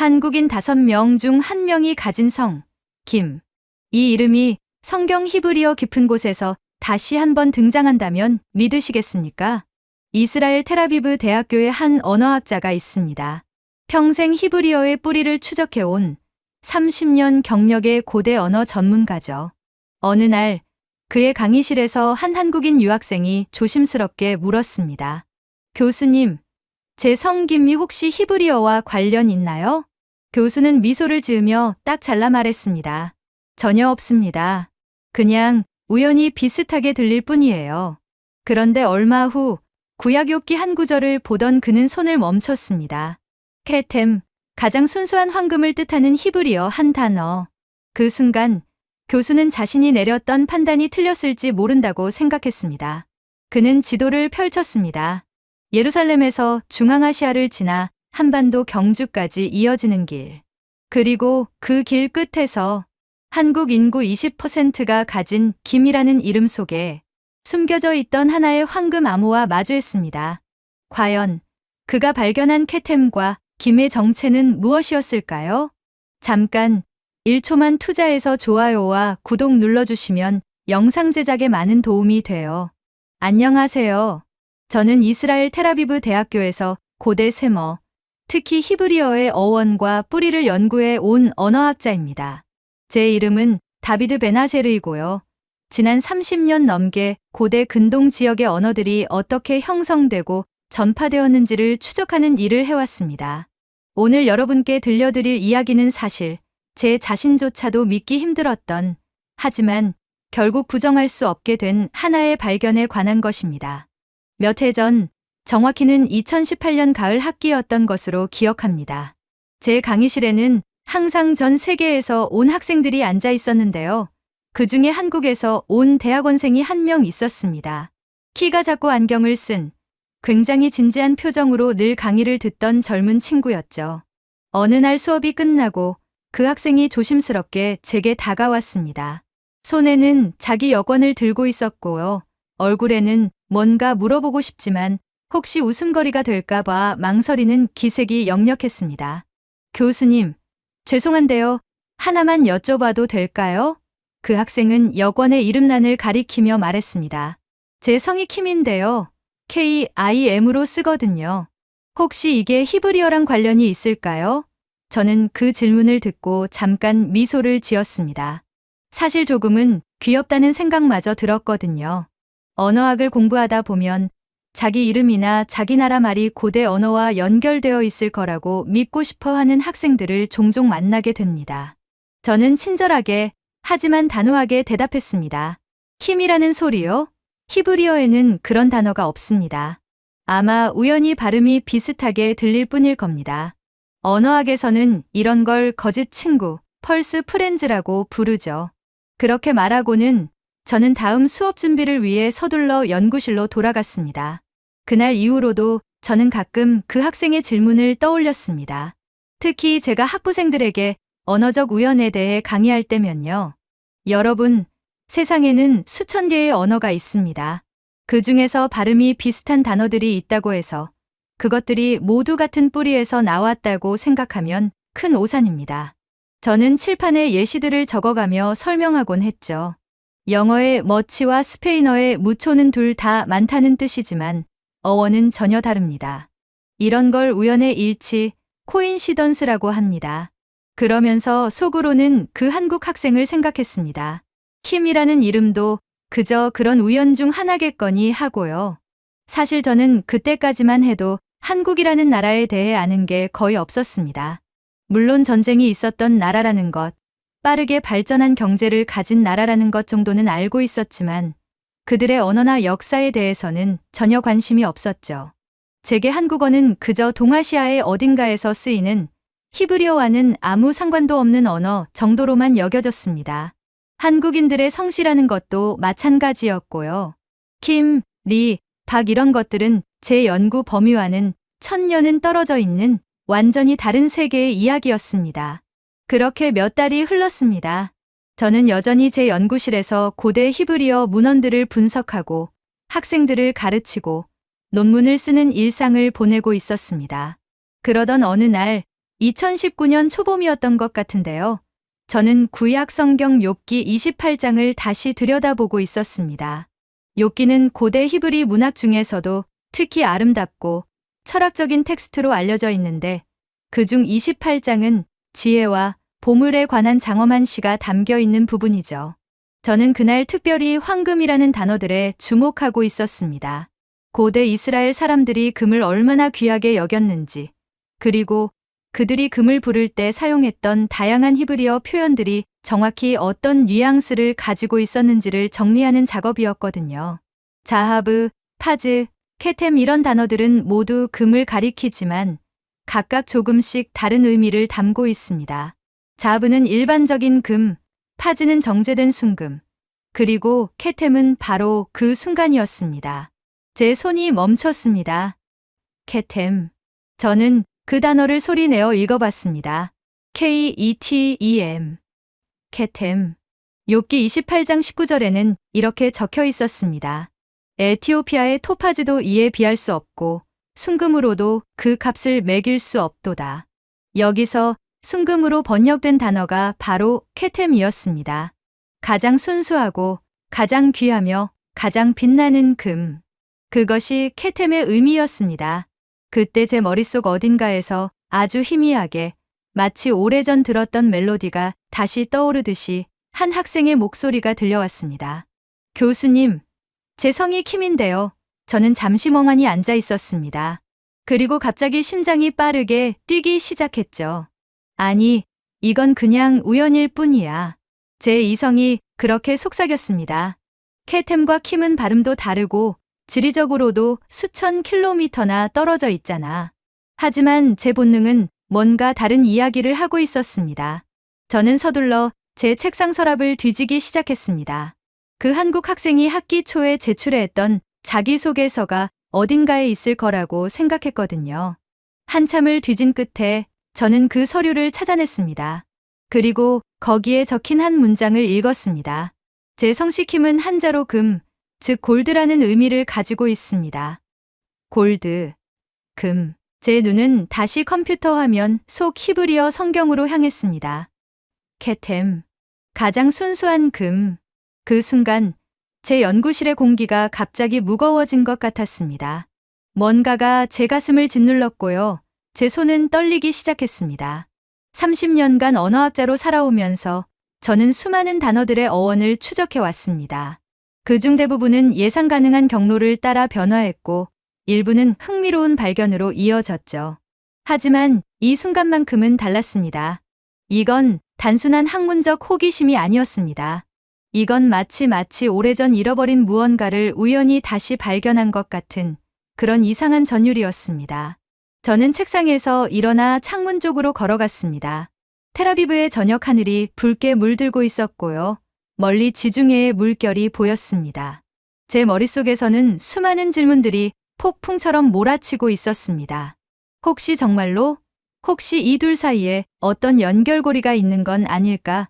한국인 5명 중 1명이 가진 성, 김. 이 이름이 성경 히브리어 깊은 곳에서 다시 한번 등장한다면 믿으시겠습니까? 이스라엘 텔아비브 대학교의 한 언어학자가 있습니다. 평생 히브리어의 뿌리를 추적해온 30년 경력의 고대 언어 전문가죠. 어느 날 그의 강의실에서 한 한국인 유학생이 조심스럽게 물었습니다. 교수님, 제 성김이 혹시 히브리어와 관련 있나요? 교수는 미소를 지으며 딱 잘라 말했습니다. 전혀 없습니다. 그냥 우연히 비슷하게 들릴 뿐이에요. 그런데 얼마 후 구약욥기 한 구절을 보던 그는 손을 멈췄습니다. 케템, 가장 순수한 황금을 뜻하는 히브리어 한 단어. 그 순간 교수는 자신이 내렸던 판단이 틀렸을지 모른다고 생각했습니다. 그는 지도를 펼쳤습니다. 예루살렘에서 중앙아시아를 지나 한반도 경주까지 이어지는 길. 그리고 그 길 끝에서 한국 인구 20%가 가진 김이라는 이름 속에 숨겨져 있던 하나의 황금 암호와 마주했습니다. 과연 그가 발견한 케템과 김의 정체는 무엇이었을까요? 잠깐 1초만 투자해서 좋아요와 구독 눌러주시면 영상 제작에 많은 도움이 돼요. 안녕하세요. 저는 이스라엘 텔아비브 대학교에서 고대 셈어, 특히 히브리어의 어원과 뿌리를 연구해 온 언어학자입니다. 제 이름은 다비드 베나제르이고요. 지난 30년 넘게 고대 근동 지역의 언어들이 어떻게 형성되고 전파되었는지를 추적하는 일을 해왔습니다. 오늘 여러분께 들려드릴 이야기는 사실 제 자신조차도 믿기 힘들었던, 하지만 결국 부정할 수 없게 된 하나의 발견에 관한 것입니다. 몇 해 전, 정확히는 2018년 가을 학기였던 것으로 기억합니다. 제 강의실에는 항상 전 세계에서 온 학생들이 앉아 있었는데요. 그 중에 한국에서 온 대학원생이 한 명 있었습니다. 키가 작고 안경을 쓴, 굉장히 진지한 표정으로 늘 강의를 듣던 젊은 친구였죠. 어느 날 수업이 끝나고 그 학생이 조심스럽게 제게 다가왔습니다. 손에는 자기 여권을 들고 있었고요. 얼굴에는 뭔가 물어보고 싶지만 혹시 웃음거리가 될까봐 망설이는 기색이 역력했습니다. 교수님, 죄송한데요. 하나만 여쭤봐도 될까요? 그 학생은 여권의 이름란을 가리키며 말했습니다. 제 성이 킴인데요. KIM으로 쓰거든요. 혹시 이게 히브리어랑 관련이 있을까요? 저는 그 질문을 듣고 잠깐 미소를 지었습니다. 사실 조금은 귀엽다는 생각마저 들었거든요. 언어학을 공부하다 보면 자기 이름이나 자기 나라 말이 고대 언어와 연결되어 있을 거라고 믿고 싶어 하는 학생들을 종종 만나게 됩니다. 저는 친절하게 하지만 단호하게 대답했습니다. 힘이라는 소리요? 히브리어에는 그런 단어가 없습니다. 아마 우연히 발음이 비슷하게 들릴 뿐일 겁니다. 언어학에서는 이런 걸 거짓 친구, 펄스 프렌즈라고 부르죠. 그렇게 말하고는 저는 다음 수업 준비를 위해 서둘러 연구실로 돌아갔습니다. 그날 이후로도 저는 가끔 그 학생의 질문을 떠올렸습니다. 특히 제가 학부생들에게 언어적 우연에 대해 강의할 때면요. 여러분, 세상에는 수천 개의 언어가 있습니다. 그 중에서 발음이 비슷한 단어들이 있다고 해서 그것들이 모두 같은 뿌리에서 나왔다고 생각하면 큰 오산입니다. 저는 칠판에 예시들을 적어가며 설명하곤 했죠. 영어의 머치와 스페인어의 무초는 둘 다 많다는 뜻이지만 어원은 전혀 다릅니다. 이런 걸 우연의 일치, 코인시던스라고 합니다. 그러면서 속으로는 그 한국 학생을 생각했습니다. 힘이라는 이름도 그저 그런 우연 중 하나겠거니 하고요. 사실 저는 그때까지만 해도 한국이라는 나라에 대해 아는 게 거의 없었습니다. 물론 전쟁이 있었던 나라라는 것, 빠르게 발전한 경제를 가진 나라라는 것 정도는 알고 있었지만 그들의 언어나 역사에 대해서는 전혀 관심이 없었죠. 제게 한국어는 그저 동아시아의 어딘가에서 쓰이는 히브리어와는 아무 상관도 없는 언어 정도로만 여겨졌습니다. 한국인들의 성씨라는 것도 마찬가지였고요. 킴, 리, 박 이런 것들은 제 연구 범위와는 천년은 떨어져 있는 완전히 다른 세계의 이야기였습니다. 그렇게 몇 달이 흘렀습니다. 저는 여전히 제 연구실에서 고대 히브리어 문헌들을 분석하고 학생들을 가르치고 논문을 쓰는 일상을 보내고 있었습니다. 그러던 어느 날 2019년 초봄이었던 것 같은데요. 저는 구약 성경 욥기 28장을 다시 들여다보고 있었습니다. 욥기는 고대 히브리 문학 중에서도 특히 아름답고 철학적인 텍스트로 알려져 있는데 그중 28장은 지혜와 보물에 관한 장엄한 시가 담겨 있는 부분이죠. 저는 그날 특별히 황금이라는 단어들에 주목하고 있었습니다. 고대 이스라엘 사람들이 금을 얼마나 귀하게 여겼는지, 그리고 그들이 금을 부를 때 사용했던 다양한 히브리어 표현들이 정확히 어떤 뉘앙스를 가지고 있었는지를 정리하는 작업이었거든요. 자하브, 파즈, 케템 이런 단어들은 모두 금을 가리키지만 각각 조금씩 다른 의미를 담고 있습니다. 자하브는 일반적인 금, 파즈는 정제된 순금, 그리고 케템은 바로 그 순간이었습니다. 제 손이 멈췄습니다. 케템. 저는 그 단어를 소리내어 읽어봤습니다. KETEM. 케템. 욥기 28장 19절에는 이렇게 적혀 있었습니다. 에티오피아의 토파즈도 이에 비할 수 없고 순금으로도 그 값을 매길 수 없도다. 여기서 순금으로 번역된 단어가 바로 케템이었습니다. 가장 순수하고 가장 귀하며 가장 빛나는 금. 그것이 케템의 의미였습니다. 그때 제 머릿속 어딘가에서 아주 희미하게 마치 오래전 들었던 멜로디가 다시 떠오르듯이 한 학생의 목소리가 들려왔습니다. 교수님, 제 성이 킴인데요. 저는 잠시 멍하니 앉아 있었습니다. 그리고 갑자기 심장이 빠르게 뛰기 시작했죠. 아니, 이건 그냥 우연일 뿐이야. 제 이성이 그렇게 속삭였습니다. 케템과 킴은 발음도 다르고 지리적으로도 수천 킬로미터나 떨어져 있잖아. 하지만 제 본능은 뭔가 다른 이야기를 하고 있었습니다. 저는 서둘러 제 책상 서랍을 뒤지기 시작했습니다. 그 한국 학생이 학기 초에 제출했던 자기소개서가 어딘가에 있을 거라고 생각했거든요. 한참을 뒤진 끝에 저는 그 서류를 찾아냈습니다. 그리고 거기에 적힌 한 문장을 읽었습니다. 제 성씨킴은 한자로 금, 즉 골드라는 의미를 가지고 있습니다. 골드, 금. 제 눈은 다시 컴퓨터 화면 속 히브리어 성경으로 향했습니다. 케템, 가장 순수한 금. 그 순간 제 연구실의 공기가 갑자기 무거워진 것 같았습니다. 뭔가가 제 가슴을 짓눌렀고요. 제 손은 떨리기 시작했습니다. 30년간 언어학자로 살아오면서 저는 수많은 단어들의 어원을 추적해왔습니다. 그중 대부분은 예상 가능한 경로를 따라 변화했고 일부는 흥미로운 발견으로 이어졌죠. 하지만 이 순간만큼은 달랐습니다. 이건 단순한 학문적 호기심이 아니었습니다. 이건 마치 오래전 잃어버린 무언가를 우연히 다시 발견한 것 같은 그런 이상한 전율이었습니다. 저는 책상에서 일어나 창문 쪽으로 걸어갔습니다. 텔아비브의 저녁 하늘이 붉게 물들고 있었고요. 멀리 지중해의 물결이 보였습니다. 제 머릿속에서는 수많은 질문들이 폭풍처럼 몰아치고 있었습니다. 혹시 정말로? 혹시 이 둘 사이에 어떤 연결고리가 있는 건 아닐까?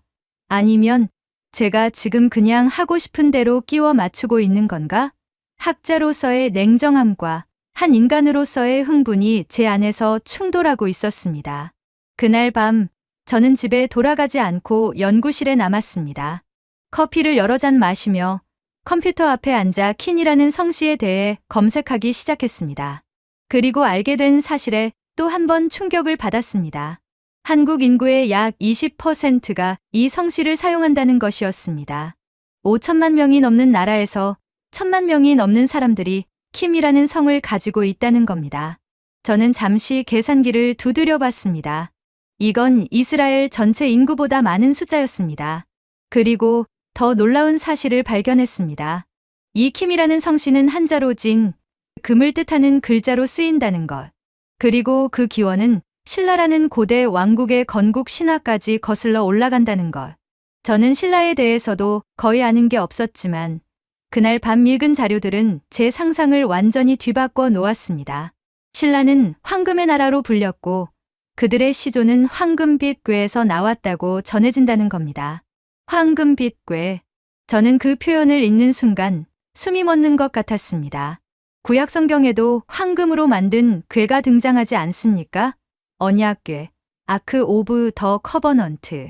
아니면 제가 지금 그냥 하고 싶은 대로 끼워 맞추고 있는 건가? 학자로서의 냉정함과 한 인간으로서의 흥분이 제 안에서 충돌하고 있었습니다. 그날 밤 저는 집에 돌아가지 않고 연구실에 남았습니다. 커피를 여러 잔 마시며 컴퓨터 앞에 앉아 킨이라는 성씨에 대해 검색하기 시작했습니다. 그리고 알게 된 사실에 또 한 번 충격을 받았습니다. 한국 인구의 약 20%가 이 성씨를 사용한다는 것이었습니다. 5천만 명이 넘는 나라에서 1,000만 명이 넘는 사람들이 킴이라는 성을 가지고 있다는 겁니다. 저는 잠시 계산기를 두드려 봤습니다. 이건 이스라엘 전체 인구보다 많은 숫자였습니다. 그리고 더 놀라운 사실을 발견했습니다. 이 킴이라는 성씨는 한자로 진, 금을 뜻하는 글자로 쓰인다는 것. 그리고 그 기원은 신라라는 고대 왕국의 건국 신화까지 거슬러 올라간다는 것. 저는 신라에 대해서도 거의 아는 게 없었지만 그날 밤 읽은 자료들은 제 상상을 완전히 뒤바꿔 놓았습니다. 신라는 황금의 나라로 불렸고 그들의 시조는 황금빛 궤에서 나왔다고 전해진다는 겁니다. 황금빛 궤. 저는 그 표현을 읽는 순간 숨이 멎는 것 같았습니다. 구약 성경에도 황금으로 만든 궤가 등장하지 않습니까? 언약궤. 아크 오브 더 커버넌트.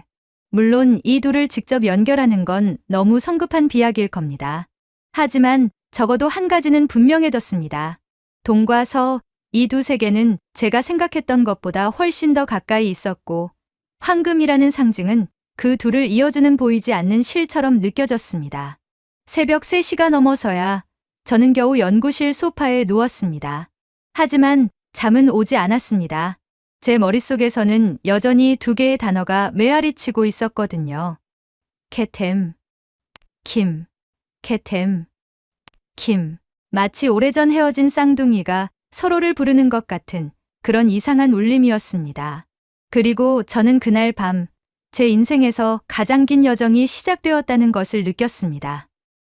물론 이 둘을 직접 연결하는 건 너무 성급한 비약일 겁니다. 하지만 적어도 한 가지는 분명해졌습니다. 동과 서, 이 두 세계는 제가 생각했던 것보다 훨씬 더 가까이 있었고, 황금이라는 상징은 그 둘을 이어주는 보이지 않는 실처럼 느껴졌습니다. 새벽 3시가 넘어서야 저는 겨우 연구실 소파에 누웠습니다. 하지만 잠은 오지 않았습니다. 제 머릿속에서는 여전히 두 개의 단어가 메아리치고 있었거든요. 캐템, 킴, 캐템, 킴. 마치 오래전 헤어진 쌍둥이가 서로를 부르는 것 같은 그런 이상한 울림이었습니다. 그리고 저는 그날 밤 제 인생에서 가장 긴 여정이 시작되었다는 것을 느꼈습니다.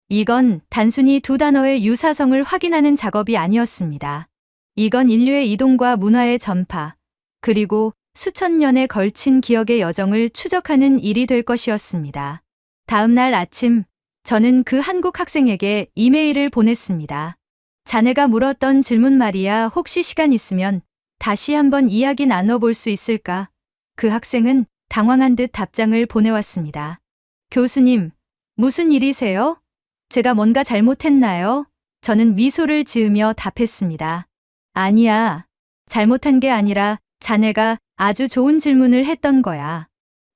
이건 단순히 두 단어의 유사성을 확인하는 작업이 아니었습니다. 이건 인류의 이동과 문화의 전파, 그리고 수천 년에 걸친 기억의 여정을 추적하는 일이 될 것이었습니다. 다음 날 아침, 저는 그 한국 학생에게 이메일을 보냈습니다. 자네가 물었던 질문 말이야. 혹시 시간 있으면 다시 한번 이야기 나눠볼 수 있을까? 그 학생은 당황한 듯 답장을 보내왔습니다. 교수님, 무슨 일이세요? 제가 뭔가 잘못했나요? 저는 미소를 지으며 답했습니다. 아니야. 잘못한 게 아니라 자네가 아주 좋은 질문을 했던 거야.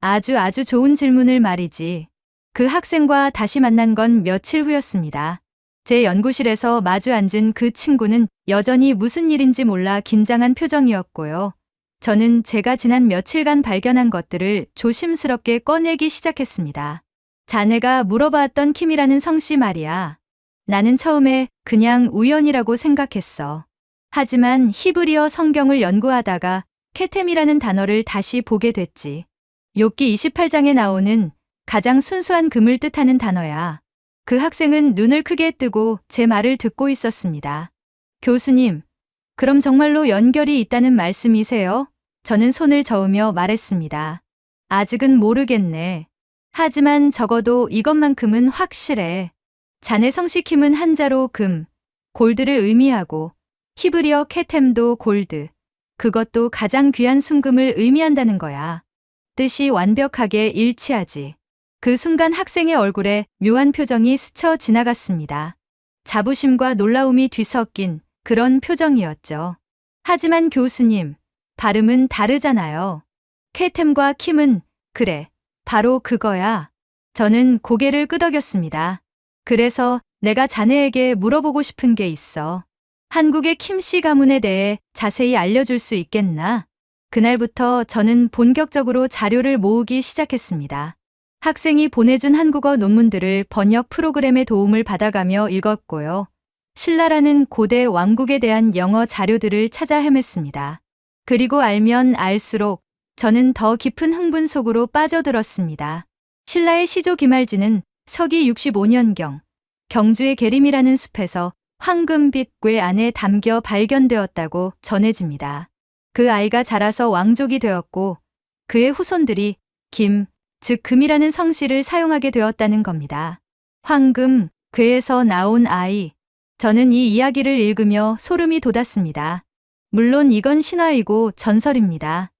아주 좋은 질문을 말이지. 그 학생과 다시 만난 건 며칠 후였습니다. 제 연구실에서 마주 앉은 그 친구는 여전히 무슨 일인지 몰라 긴장한 표정이었고요. 저는 제가 지난 며칠간 발견한 것들을 조심스럽게 꺼내기 시작했습니다. 자네가 물어봤던 킴이라는 성씨 말이야. 나는 처음에 그냥 우연이라고 생각했어. 하지만 히브리어 성경을 연구하다가 케템이라는 단어를 다시 보게 됐지. 욥기 28장에 나오는 가장 순수한 금을 뜻하는 단어야. 그 학생은 눈을 크게 뜨고 제 말을 듣고 있었습니다. 교수님, 그럼 정말로 연결이 있다는 말씀이세요? 저는 손을 저으며 말했습니다. 아직은 모르겠네. 하지만 적어도 이것만큼은 확실해. 자네 성씨 킴은 한자로 금, 골드를 의미하고 히브리어 케템도 골드, 그것도 가장 귀한 순금을 의미한다는 거야. 뜻이 완벽하게 일치하지. 그 순간 학생의 얼굴에 묘한 표정이 스쳐 지나갔습니다. 자부심과 놀라움이 뒤섞인 그런 표정이었죠. 하지만 교수님, 발음은 다르잖아요. 케템과 킴은 그래, 바로 그거야. 저는 고개를 끄덕였습니다. 그래서 내가 자네에게 물어보고 싶은 게 있어. 한국의 킴씨 가문에 대해 자세히 알려줄 수 있겠나? 그날부터 저는 본격적으로 자료를 모으기 시작했습니다. 학생이 보내준 한국어 논문들을 번역 프로그램의 도움을 받아가며 읽었고요. 신라라는 고대 왕국에 대한 영어 자료들을 찾아 헤맸습니다. 그리고 알면 알수록 저는 더 깊은 흥분 속으로 빠져들었습니다. 신라의 시조 기말지는 서기 65년경 경주의 계림이라는 숲에서 황금빛 궤 안에 담겨 발견되었다고 전해집니다. 그 아이가 자라서 왕족이 되었고 그의 후손들이 김, 즉 금이라는 성씨를 사용하게 되었다는 겁니다. 황금, 궤에서 나온 아이. 저는 이 이야기를 읽으며 소름이 돋았습니다. 물론 이건 신화이고 전설입니다.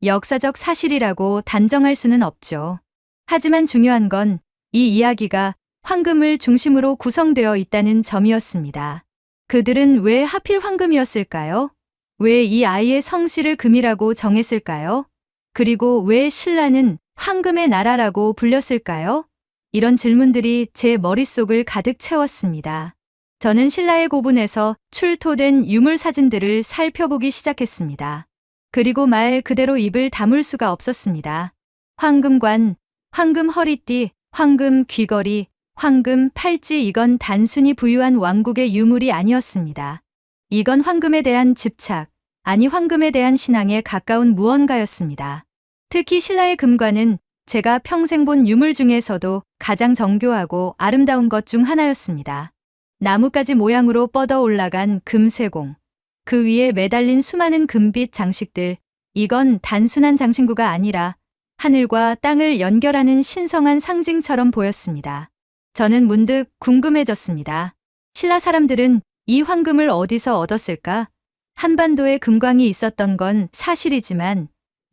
역사적 사실이라고 단정할 수는 없죠. 하지만 중요한 건 이 이야기가 황금을 중심으로 구성되어 있다는 점이었습니다. 그들은 왜 하필 황금이었을까요? 왜 이 아이의 성씨를 금이라고 정했을까요? 그리고 왜 신라는 황금의 나라라고 불렸을까요? 이런 질문들이 제 머릿속을 가득 채웠습니다. 저는 신라의 고분에서 출토된 유물 사진들을 살펴보기 시작했습니다. 그리고 말 그대로 입을 다물 수가 없었습니다. 황금관, 황금 허리띠, 황금 귀걸이, 황금 팔찌, 이건 단순히 부유한 왕국의 유물이 아니었습니다. 이건 황금에 대한 집착, 아니 황금에 대한 신앙에 가까운 무언가였습니다. 특히 신라의 금관은 제가 평생 본 유물 중에서도 가장 정교하고 아름다운 것 중 하나였습니다. 나뭇가지 모양으로 뻗어 올라간 금세공, 그 위에 매달린 수많은 금빛 장식들, 이건 단순한 장신구가 아니라 하늘과 땅을 연결하는 신성한 상징처럼 보였습니다. 저는 문득 궁금해졌습니다. 신라 사람들은 이 황금을 어디서 얻었을까? 한반도에 금광이 있었던 건 사실이지만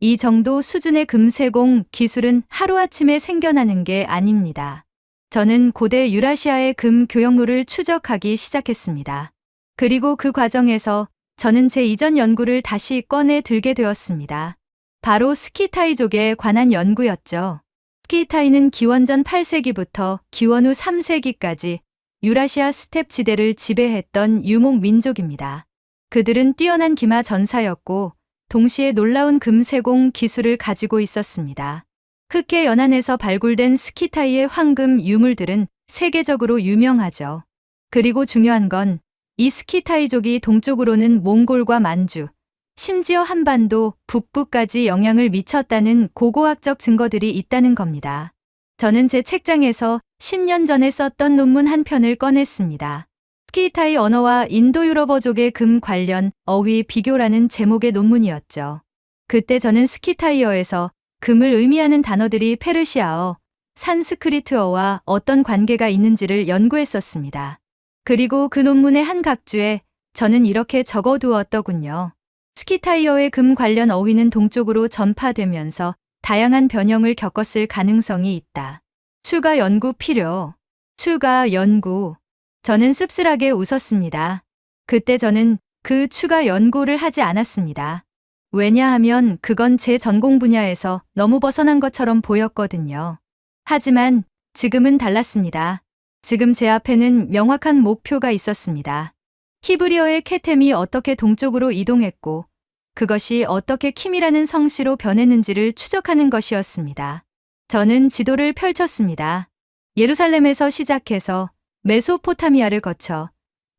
이 정도 수준의 금세공 기술은 하루아침에 생겨나는 게 아닙니다. 저는 고대 유라시아의 금 교역로를 추적하기 시작했습니다. 그리고 그 과정에서 저는 제 이전 연구를 다시 꺼내 들게 되었습니다. 바로 스키타이족에 관한 연구였죠. 스키타이는 기원전 8세기부터 기원 후 3세기까지 유라시아 스텝 지대를 지배했던 유목 민족입니다. 그들은 뛰어난 기마 전사였고 동시에 놀라운 금세공 기술을 가지고 있었습니다. 흑해 연안에서 발굴된 스키타이의 황금 유물들은 세계적으로 유명하죠. 그리고 중요한 건 이 스키타이족이 동쪽으로는 몽골과 만주, 심지어 한반도 북부까지 영향을 미쳤다는 고고학적 증거들이 있다는 겁니다. 저는 제 책장에서 10년 전에 썼던 논문 한 편을 꺼냈습니다. 스키타이 언어와 인도유럽어족의 금 관련 어휘 비교라는 제목의 논문이었죠. 그때 저는 스키타이어에서 금을 의미하는 단어들이 페르시아어, 산스크리트어와 어떤 관계가 있는지를 연구했었습니다. 그리고 그 논문의 한 각주에 저는 이렇게 적어두었더군요. 스키타이어의 금 관련 어휘는 동쪽으로 전파되면서 다양한 변형을 겪었을 가능성이 있다. 추가 연구 필요. 추가 연구. 저는 씁쓸하게 웃었습니다. 그때 저는 그 추가 연구를 하지 않았습니다. 왜냐하면 그건 제 전공 분야에서 너무 벗어난 것처럼 보였거든요. 하지만 지금은 달랐습니다. 지금 제 앞에는 명확한 목표가 있었습니다. 히브리어의 케템이 어떻게 동쪽으로 이동했고 그것이 어떻게 킴이라는 성씨로 변했는지를 추적하는 것이었습니다. 저는 지도를 펼쳤습니다. 예루살렘에서 시작해서 메소포타미아를 거쳐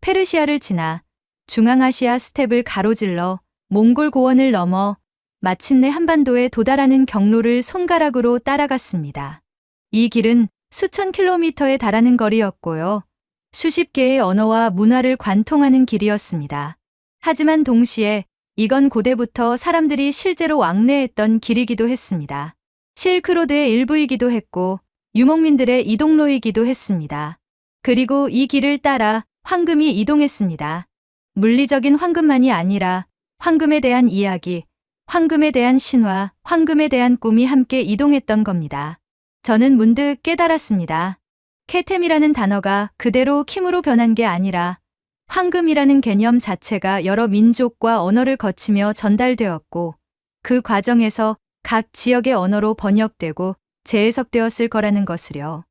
페르시아를 지나 중앙아시아 스텝을 가로질러 몽골 고원을 넘어 마침내 한반도에 도달하는 경로를 손가락으로 따라갔습니다. 이 길은 수천 킬로미터에 달하는 거리였고요. 수십 개의 언어와 문화를 관통하는 길이었습니다. 하지만 동시에 이건 고대부터 사람들이 실제로 왕래했던 길이기도 했습니다. 실크로드의 일부이기도 했고 유목민들의 이동로이기도 했습니다. 그리고 이 길을 따라 황금이 이동했습니다. 물리적인 황금만이 아니라 황금에 대한 이야기, 황금에 대한 신화, 황금에 대한 꿈이 함께 이동했던 겁니다. 저는 문득 깨달았습니다. 케템이라는 단어가 그대로 킴으로 변한 게 아니라 황금이라는 개념 자체가 여러 민족과 언어를 거치며 전달되었고 그 과정에서 각 지역의 언어로 번역되고 재해석되었을 거라는 것을요.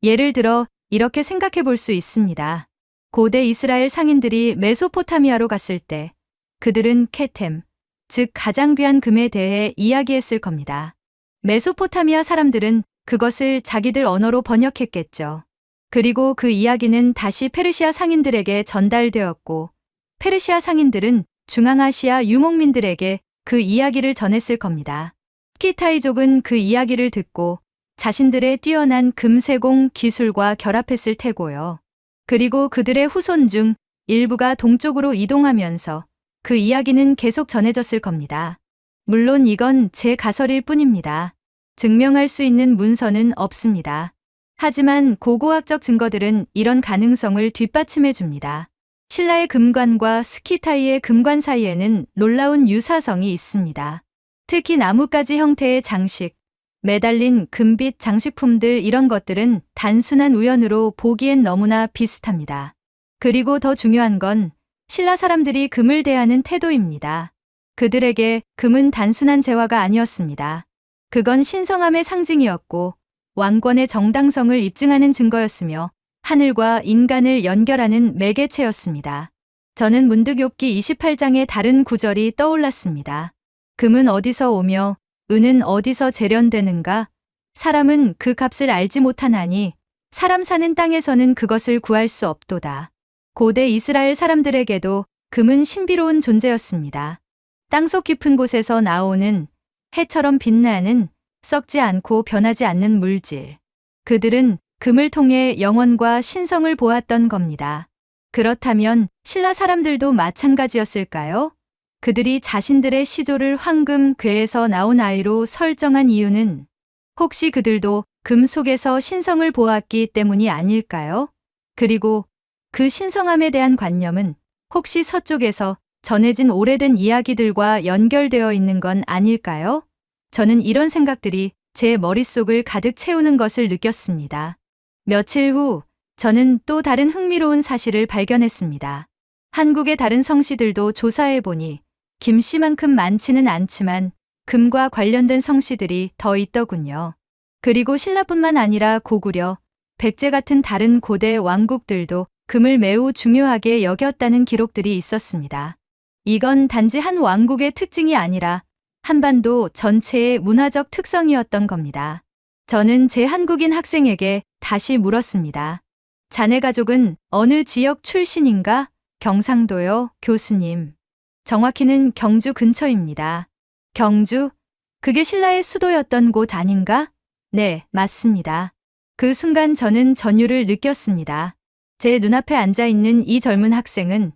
예를 들어 이렇게 생각해 볼 수 있습니다. 고대 이스라엘 상인들이 메소포타미아로 갔을 때 그들은 케템, 즉 가장 귀한 금에 대해 이야기했을 겁니다. 메소포타미아 사람들은 그것을 자기들 언어로 번역했겠죠. 그리고 그 이야기는 다시 페르시아 상인들에게 전달되었고 페르시아 상인들은 중앙아시아 유목민들에게 그 이야기를 전했을 겁니다. 스키타이족은 그 이야기를 듣고 자신들의 뛰어난 금세공 기술과 결합했을 테고요. 그리고 그들의 후손 중 일부가 동쪽으로 이동하면서 그 이야기는 계속 전해졌을 겁니다. 물론 이건 제 가설일 뿐입니다. 증명할 수 있는 문서는 없습니다. 하지만 고고학적 증거들은 이런 가능성을 뒷받침해 줍니다. 신라의 금관과 스키타이의 금관 사이에는 놀라운 유사성이 있습니다. 특히 나뭇가지 형태의 장식, 매달린 금빛 장식품들 이런 것들은 단순한 우연으로 보기엔 너무나 비슷합니다. 그리고 더 중요한 건 신라 사람들이 금을 대하는 태도입니다. 그들에게 금은 단순한 재화가 아니었습니다. 그건 신성함의 상징이었고 왕권의 정당성을 입증하는 증거였으며 하늘과 인간을 연결하는 매개체였습니다. 저는 문득 욥기 28장의 다른 구절이 떠올랐습니다. 금은 어디서 오며 은은 어디서 재련되는가? 사람은 그 값을 알지 못하나니 사람 사는 땅에서는 그것을 구할 수 없도다. 고대 이스라엘 사람들에게도 금은 신비로운 존재였습니다. 땅속 깊은 곳에서 나오는 해처럼 빛나는 썩지 않고 변하지 않는 물질. 그들은 금을 통해 영원과 신성을 보았던 겁니다. 그렇다면 신라 사람들도 마찬가지였을까요? 그들이 자신들의 시조를 황금 궤에서 나온 아이로 설정한 이유는 혹시 그들도 금 속에서 신성을 보았기 때문이 아닐까요? 그리고 그 신성함에 대한 관념은 혹시 서쪽에서 전해진 오래된 이야기들과 연결되어 있는 건 아닐까요? 저는 이런 생각들이 제 머릿속을 가득 채우는 것을 느꼈습니다. 며칠 후 저는 또 다른 흥미로운 사실을 발견했습니다. 한국의 다른 성씨들도 조사해보니 김씨만큼 많지는 않지만 금과 관련된 성씨들이 더 있더군요. 그리고 신라뿐만 아니라 고구려, 백제 같은 다른 고대 왕국들도 금을 매우 중요하게 여겼다는 기록들이 있었습니다. 이건 단지 한 왕국의 특징이 아니라 한반도 전체의 문화적 특성이었던 겁니다. 저는 제 한국인 학생에게 다시 물었습니다. 자네 가족은 어느 지역 출신인가? 경상도요, 교수님. 정확히는 경주 근처입니다. 경주? 그게 신라의 수도였던 곳 아닌가? 네, 맞습니다. 그 순간 저는 전율을 느꼈습니다. 제 눈앞에 앉아있는 이 젊은 학생은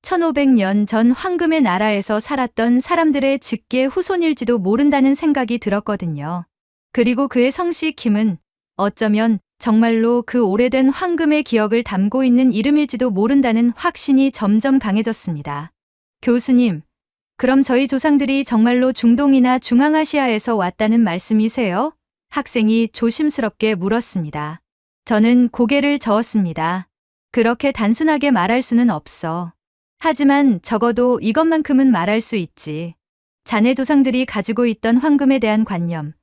1500년 전 황금의 나라에서 살았던 사람들의 직계 후손일지도 모른다는 생각이 들었거든요. 그리고 그의 성씨 김은 어쩌면 정말로 그 오래된 황금의 기억을 담고 있는 이름일지도 모른다는 확신이 점점 강해졌습니다. 교수님, 그럼 저희 조상들이 정말로 중동이나 중앙아시아에서 왔다는 말씀이세요? 학생이 조심스럽게 물었습니다. 저는 고개를 저었습니다. 그렇게 단순하게 말할 수는 없어. 하지만 적어도 이것만큼은 말할 수 있지. 자네 조상들이 가지고 있던 황금에 대한 관념,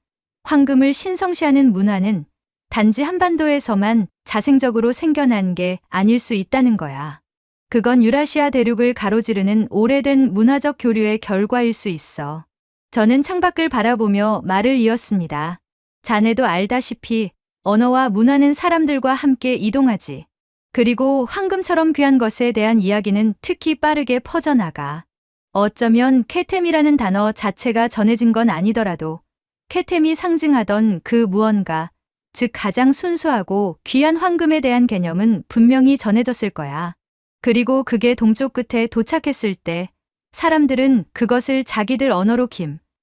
황금을 신성시하는 문화는 단지 한반도에서만 자생적으로 생겨난 게 아닐 수 있다는 거야. 그건 유라시아 대륙을 가로지르는 오래된 문화적 교류의 결과일 수 있어. 저는 창밖을 바라보며 말을 이었습니다. 자네도 알다시피 언어와 문화는 사람들과 함께 이동하지. 그리고 황금처럼 귀한 것에 대한 이야기는 특히 빠르게 퍼져나가. 어쩌면 케템이라는 단어 자체가 전해진 건 아니더라도 케템이 상징하던 그 무언가, 즉 가장 순수하고 귀한 황금에 대한 개념은 분명히 전해졌을 거야. 그리고 그게 동쪽 끝에 도착했을 때 사람들은 그것을 자기들 언어로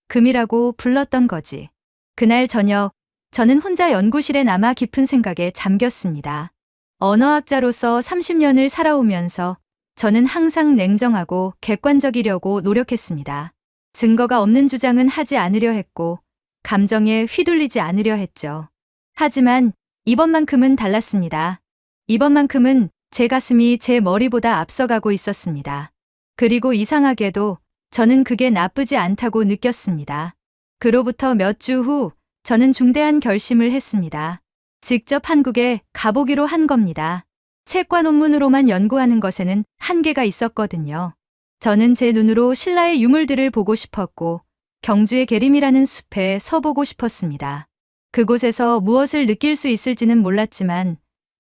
금이라고 불렀던 거지. 그날 저녁 저는 혼자 연구실에 남아 깊은 생각에 잠겼습니다. 언어학자로서 30년을 살아오면서 저는 항상 냉정하고 객관적이려고 노력했습니다. 증거가 없는 주장은 하지 않으려 했고 감정에 휘둘리지 않으려 했죠. 하지만 이번만큼은 달랐습니다. 이번만큼은 제 가슴이 제 머리보다 앞서가고 있었습니다. 그리고 이상하게도 저는 그게 나쁘지 않다고 느꼈습니다. 그로부터 몇 주 후 저는 중대한 결심을 했습니다. 직접 한국에 가보기로 한 겁니다. 책과 논문으로만 연구하는 것에는 한계가 있었거든요. 저는 제 눈으로 신라의 유물들을 보고 싶었고 경주의 계림이라는 숲에 서보고 싶었습니다. 그곳에서 무엇을 느낄 수 있을지는 몰랐지만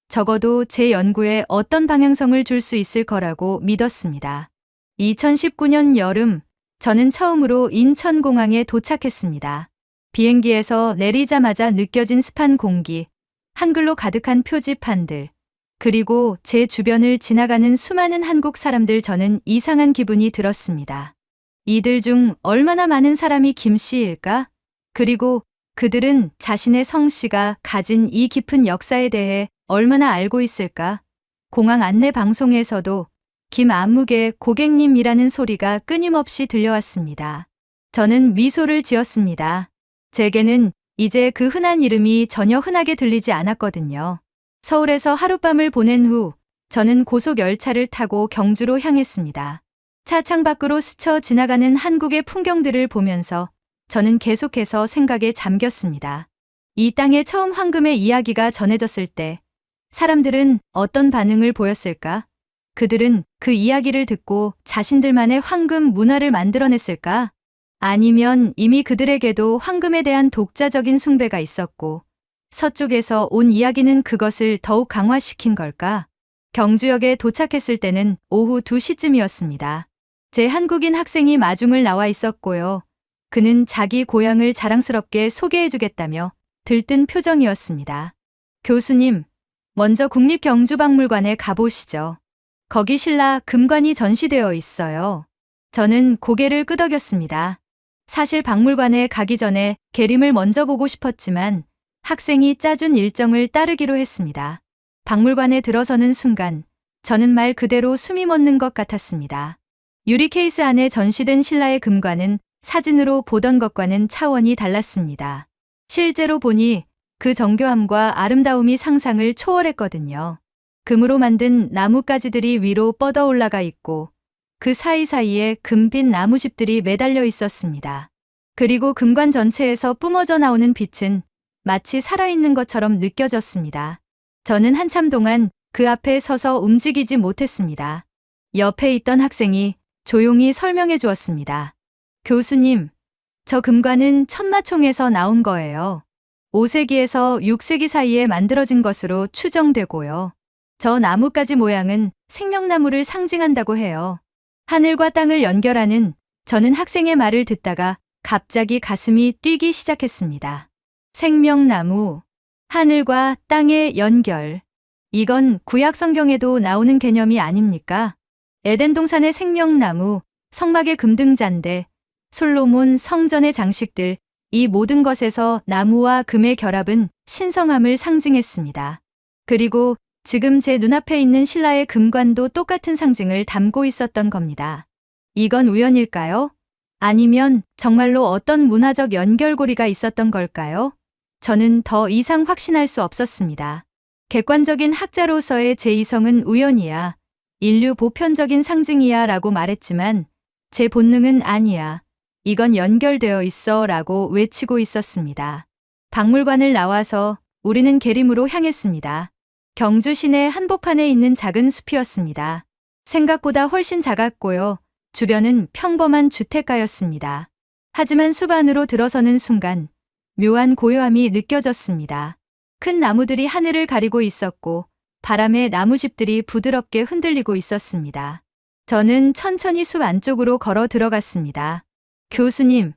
적어도 제 연구에 어떤 방향성을 줄 수 있을 거라고 믿었습니다. 2019년 여름, 저는 처음으로 인천공항에 도착했습니다. 비행기에서 내리자마자 느껴진 습한 공기, 한글로 가득한 표지판들, 그리고 제 주변을 지나가는 수많은 한국 사람들 저는 이상한 기분이 들었습니다. 이들 중 얼마나 많은 사람이 김씨일까? 그리고 그들은 자신의 성씨가 가진 이 깊은 역사에 대해 얼마나 알고 있을까? 공항 안내 방송에서도 김아무개 고객님이라는 소리가 끊임없이 들려왔습니다. 저는 미소를 지었습니다. 제게는 이제 그 흔한 이름이 전혀 흔하게 들리지 않았거든요. 서울에서 하룻밤을 보낸 후 저는 고속 열차를 타고 경주로 향했습니다. 차 창밖으로 스쳐 지나가는 한국의 풍경들을 보면서 저는 계속해서 생각에 잠겼습니다. 이 땅에 처음 황금의 이야기가 전해졌을 때 사람들은 어떤 반응을 보였을까? 그들은 그 이야기를 듣고 자신들만의 황금 문화를 만들어냈을까? 아니면 이미 그들에게도 황금에 대한 독자적인 숭배가 있었고 서쪽에서 온 이야기는 그것을 더욱 강화시킨 걸까? 경주역에 도착했을 때는 오후 2시쯤이었습니다. 제 한국인 학생이 마중을 나와 있었고요. 그는 자기 고향을 자랑스럽게 소개해주겠다며 들뜬 표정이었습니다. 교수님, 먼저 국립경주박물관에 가보시죠. 거기 신라 금관이 전시되어 있어요. 저는 고개를 끄덕였습니다. 사실 박물관에 가기 전에 계림을 먼저 보고 싶었지만 학생이 짜준 일정을 따르기로 했습니다. 박물관에 들어서는 순간 저는 말 그대로 숨이 멎는 것 같았습니다. 유리 케이스 안에 전시된 신라의 금관은 사진으로 보던 것과는 차원이 달랐습니다. 실제로 보니 그 정교함과 아름다움이 상상을 초월했거든요. 금으로 만든 나뭇가지들이 위로 뻗어 올라가 있고 그 사이사이에 금빛 나무집들이 매달려 있었습니다. 그리고 금관 전체에서 뿜어져 나오는 빛은 마치 살아있는 것처럼 느껴졌습니다. 저는 한참 동안 그 앞에 서서 움직이지 못했습니다. 옆에 있던 학생이 조용히 설명해 주었습니다. 교수님, 저 금관은 천마총에서 나온 거예요. 5세기에서 6세기 사이에 만들어진 것으로 추정되고요. 저 나뭇가지 모양은 생명나무를 상징한다고 해요. 하늘과 땅을 연결하는 저는 학생의 말을 듣다가 갑자기 가슴이 뛰기 시작했습니다. 생명나무, 하늘과 땅의 연결. 이건 구약 성경에도 나오는 개념이 아닙니까? 에덴 동산의 생명나무, 성막의 금등잔대, 솔로몬 성전의 장식들, 이 모든 것에서 나무와 금의 결합은 신성함을 상징했습니다. 그리고 지금 제 눈앞에 있는 신라의 금관도 똑같은 상징을 담고 있었던 겁니다. 이건 우연일까요? 아니면 정말로 어떤 문화적 연결고리가 있었던 걸까요? 저는 더 이상 확신할 수 없었습니다. 객관적인 학자로서의 제 이성은 우연이야, 인류 보편적인 상징이야 라고 말했지만 제 본능은 아니야, 이건 연결되어 있어 라고 외치고 있었습니다. 박물관을 나와서 우리는 계림으로 향했습니다. 경주 시내 한복판에 있는 작은 숲이었습니다. 생각보다 훨씬 작았고요. 주변은 평범한 주택가였습니다. 하지만 숲 안으로 들어서는 순간 묘한 고요함이 느껴졌습니다. 큰 나무들이 하늘을 가리고 있었고 바람에 나무집들이 부드럽게 흔들리고 있었습니다. 저는 천천히 숲 안쪽으로 걸어 들어갔습니다. 교수님,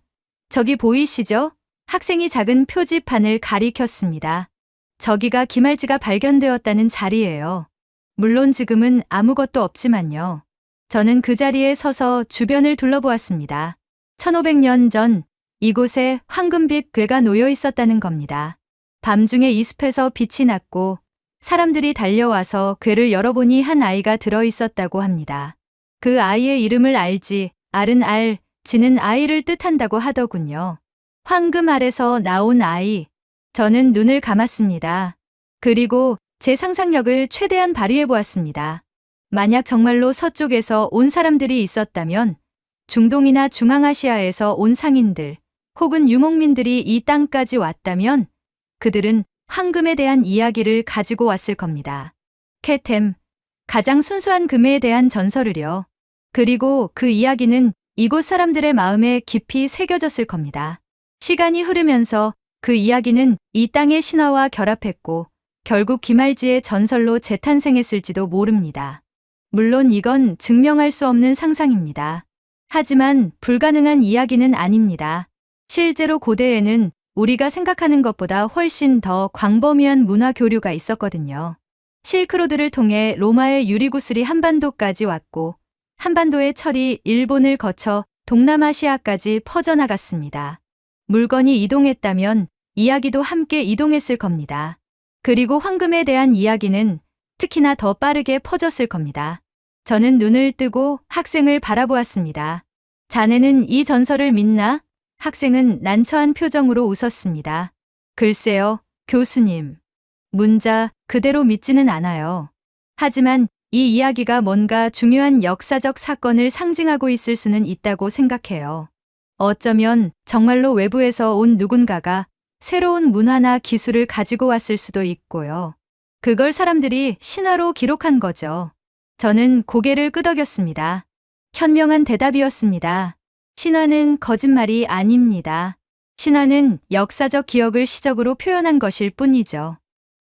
저기 보이시죠? 학생이 작은 표지판을 가리켰습니다. 저기가 김할지가 발견되었다는 자리예요. 물론 지금은 아무것도 없지만요. 저는 그 자리에 서서 주변을 둘러보았습니다. 1500년 전 이곳에 황금빛 궤가 놓여 있었다는 겁니다. 밤중에 이 숲에서 빛이 났고 사람들이 달려와서 궤를 열어보니 한 아이가 들어 있었다고 합니다. 그 아이의 이름을 알지, 알은 알, 지는 아이를 뜻한다고 하더군요. 황금알에서 나온 아이. 저는 눈을 감았습니다. 그리고 제 상상력을 최대한 발휘해 보았습니다. 만약 정말로 서쪽에서 온 사람들이 있었다면 중동이나 중앙아시아에서 온 상인들 혹은 유목민들이 이 땅까지 왔다면 그들은 황금에 대한 이야기를 가지고 왔을 겁니다. 케템, 가장 순수한 금에 대한 전설을요. 그리고 그 이야기는 이곳 사람들의 마음에 깊이 새겨졌을 겁니다. 시간이 흐르면서 그 이야기는 이 땅의 신화와 결합했고 결국 김할지의 전설로 재탄생했을지도 모릅니다. 물론 이건 증명할 수 없는 상상입니다. 하지만 불가능한 이야기는 아닙니다. 실제로 고대에는 우리가 생각하는 것보다 훨씬 더 광범위한 문화 교류가 있었거든요. 실크로드를 통해 로마의 유리구슬이 한반도까지 왔고 한반도의 철이 일본을 거쳐 동남아시아까지 퍼져나갔습니다. 물건이 이동했다면 이야기도 함께 이동했을 겁니다. 그리고 황금에 대한 이야기는 특히나 더 빠르게 퍼졌을 겁니다. 저는 눈을 뜨고 학생을 바라보았습니다. 자네는 이 전설을 믿나? 학생은 난처한 표정으로 웃었습니다. 글쎄요, 교수님. 문자 그대로 믿지는 않아요. 하지만 이 이야기가 뭔가 중요한 역사적 사건을 상징하고 있을 수는 있다고 생각해요. 어쩌면 정말로 외부에서 온 누군가가 새로운 문화나 기술을 가지고 왔을 수도 있고요. 그걸 사람들이 신화로 기록한 거죠. 저는 고개를 끄덕였습니다. 현명한 대답이었습니다. 신화는 거짓말이 아닙니다. 신화는 역사적 기억을 시적으로 표현한 것일 뿐이죠.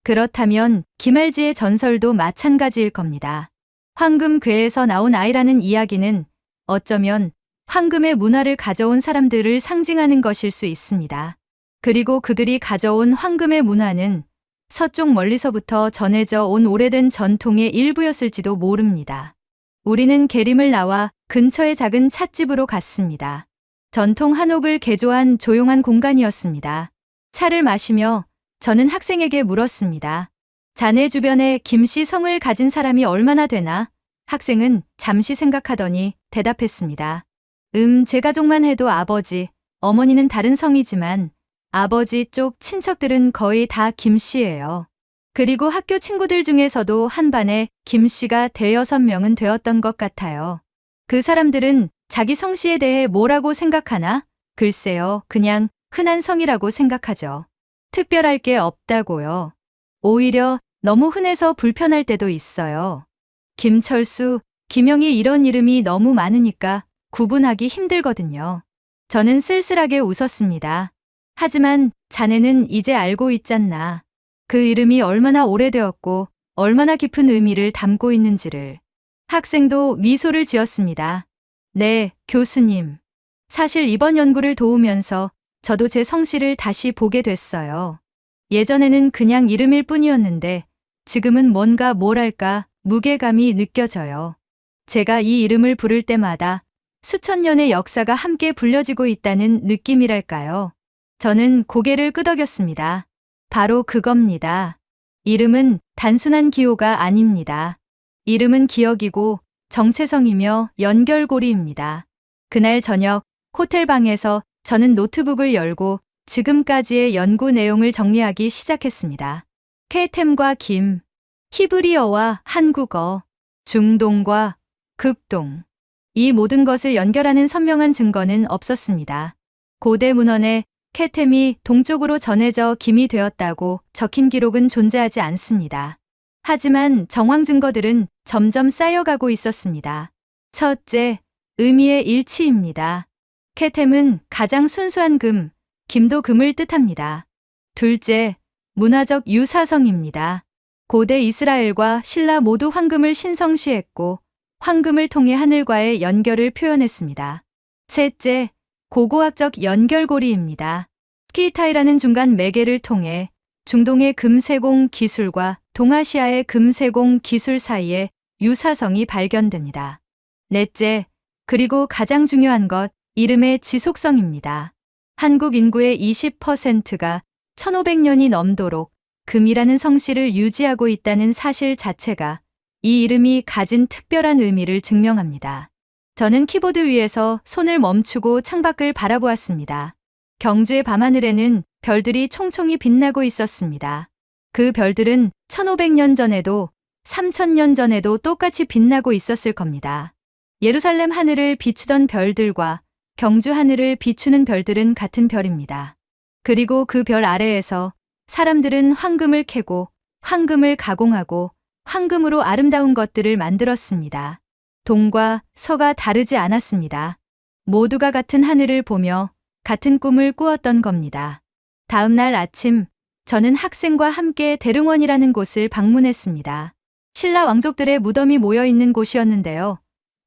그렇다면 김할지의 전설도 마찬가지일 겁니다. 황금궤에서 나온 아이라는 이야기는 어쩌면 황금의 문화를 가져온 사람들을 상징하는 것일 수 있습니다. 그리고 그들이 가져온 황금의 문화는 서쪽 멀리서부터 전해져 온 오래된 전통의 일부였을지도 모릅니다. 우리는 계림을 나와 근처의 작은 찻집으로 갔습니다. 전통 한옥을 개조한 조용한 공간이었습니다. 차를 마시며 저는 학생에게 물었습니다. 자네 주변에 김씨 성을 가진 사람이 얼마나 되나? 학생은 잠시 생각하더니 대답했습니다. 제 가족만 해도 아버지, 어머니는 다른 성이지만 아버지 쪽 친척들은 거의 다 김 씨예요. 그리고 학교 친구들 중에서도 한 반에 김 씨가 대여섯 명은 되었던 것 같아요. 그 사람들은 자기 성씨에 대해 뭐라고 생각하나? 글쎄요, 그냥 흔한 성이라고 생각하죠. 특별할 게 없다고요. 오히려 너무 흔해서 불편할 때도 있어요. 김철수, 김영희 이런 이름이 너무 많으니까 구분하기 힘들거든요. 저는 쓸쓸하게 웃었습니다. 하지만 자네는 이제 알고 있잖나. 그 이름이 얼마나 오래되었고 얼마나 깊은 의미를 담고 있는지를. 학생도 미소를 지었습니다. 네, 교수님. 사실 이번 연구를 도우면서 저도 제 성씨를 다시 보게 됐어요. 예전에는 그냥 이름일 뿐이었는데 지금은 뭔가 뭐랄까 무게감이 느껴져요. 제가 이 이름을 부를 때마다 수천 년의 역사가 함께 불려지고 있다는 느낌이랄까요. 저는 고개를 끄덕였습니다. 바로 그겁니다. 이름은 단순한 기호가 아닙니다. 이름은 기억이고 정체성이며 연결고리입니다. 그날 저녁 호텔 방에서 저는 노트북을 열고 지금까지의 연구 내용을 정리하기 시작했습니다. 케이템과 김, 히브리어와 한국어, 중동과 극동. 이 모든 것을 연결하는 선명한 증거는 없었습니다. 고대 문헌에 케템이 동쪽으로 전해져 김이 되었다고 적힌 기록은 존재하지 않습니다. 하지만 정황 증거들은 점점 쌓여가고 있었습니다. 첫째, 의미의 일치입니다. 케템은 가장 순수한 금, 김도 금을 뜻합니다. 둘째, 문화적 유사성입니다. 고대 이스라엘과 신라 모두 황금을 신성시했고 황금을 통해 하늘과의 연결을 표현했습니다. 셋째, 고고학적 연결고리입니다. 스키타이라는 중간 매개를 통해 중동의 금세공 기술과 동아시아의 금세공 기술 사이에 유사성이 발견됩니다. 넷째, 그리고 가장 중요한 것, 이름의 지속성입니다. 한국 인구의 20%가 1500년이 넘도록 금이라는 성씨를 유지하고 있다는 사실 자체가 이 이름이 가진 특별한 의미를 증명합니다. 저는 키보드 위에서 손을 멈추고 창밖을 바라보았습니다. 경주의 밤하늘에는 별들이 총총히 빛나고 있었습니다. 그 별들은 1500년 전에도 3000년 전에도 똑같이 빛나고 있었을 겁니다. 예루살렘 하늘을 비추던 별들과 경주 하늘을 비추는 별들은 같은 별입니다. 그리고 그 별 아래에서 사람들은 황금을 캐고 황금을 가공하고 황금으로 아름다운 것들을 만들었습니다. 동과 서가 다르지 않았습니다. 모두가 같은 하늘을 보며 같은 꿈을 꾸었던 겁니다. 다음 날 아침, 저는 학생과 함께 대릉원이라는 곳을 방문했습니다. 신라 왕족들의 무덤이 모여 있는 곳이었는데요.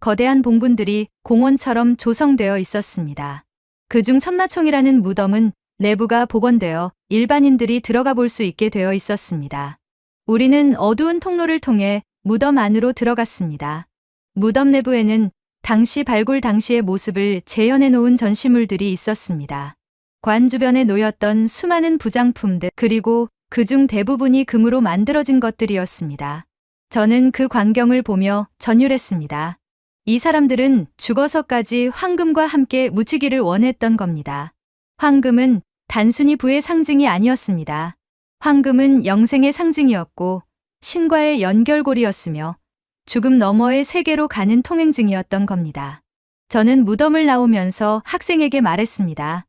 거대한 봉분들이 공원처럼 조성되어 있었습니다. 그중 천마총이라는 무덤은 내부가 복원되어 일반인들이 들어가 볼 수 있게 되어 있었습니다. 우리는 어두운 통로를 통해 무덤 안으로 들어갔습니다. 무덤 내부에는 당시 발굴 당시의 모습을 재현해 놓은 전시물들이 있었습니다. 관 주변에 놓였던 수많은 부장품들 그리고 그중 대부분이 금으로 만들어진 것들이었습니다. 저는 그 광경을 보며 전율했습니다. 이 사람들은 죽어서까지 황금과 함께 묻히기를 원했던 겁니다. 황금은 단순히 부의 상징이 아니었습니다. 황금은 영생의 상징이었고 신과의 연결고리였으며 죽음 너머의 세계로 가는 통행증이었던 겁니다. 저는 무덤을 나오면서 학생에게 말했습니다.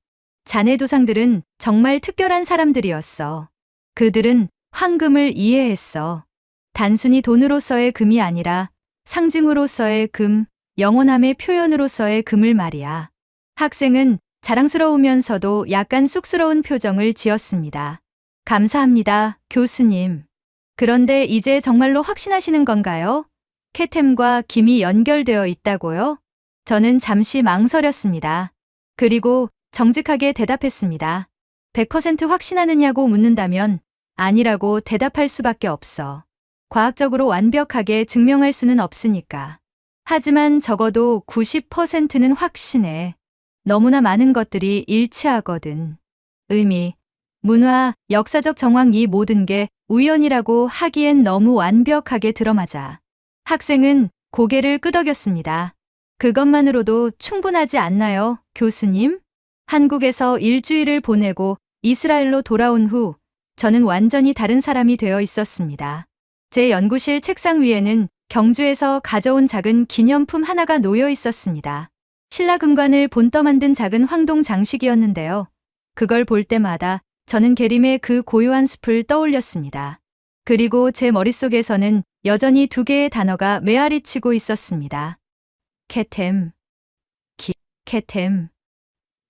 자네 조상들은 정말 특별한 사람들이었어. 그들은 황금을 이해했어. 단순히 돈으로서의 금이 아니라 상징으로서의 금, 영원함의 표현으로서의 금을 말이야. 학생은 자랑스러우면서도 약간 쑥스러운 표정을 지었습니다. 감사합니다, 교수님. 그런데 이제 정말로 확신하시는 건가요? 케템과 김이 연결되어 있다고요? 저는 잠시 망설였습니다. 그리고 정직하게 대답했습니다. 100% 확신하느냐고 묻는다면 아니라고 대답할 수밖에 없어. 과학적으로 완벽하게 증명할 수는 없으니까. 하지만 적어도 90%는 확신해. 너무나 많은 것들이 일치하거든. 의미, 문화, 역사적 정황 이 모든 게 우연이라고 하기엔 너무 완벽하게 들어맞아. 학생은 고개를 끄덕였습니다. 그것만으로도 충분하지 않나요, 교수님? 한국에서 일주일을 보내고 이스라엘로 돌아온 후 저는 완전히 다른 사람이 되어 있었습니다. 제 연구실 책상 위에는 경주에서 가져온 작은 기념품 하나가 놓여 있었습니다. 신라금관을 본떠 만든 작은 황동 장식이었는데요. 그걸 볼 때마다 저는 계림의 그 고요한 숲을 떠올렸습니다. 그리고 제 머릿속에서는 여전히 두 개의 단어가 메아리치고 있었습니다. 케템, 기, 케템,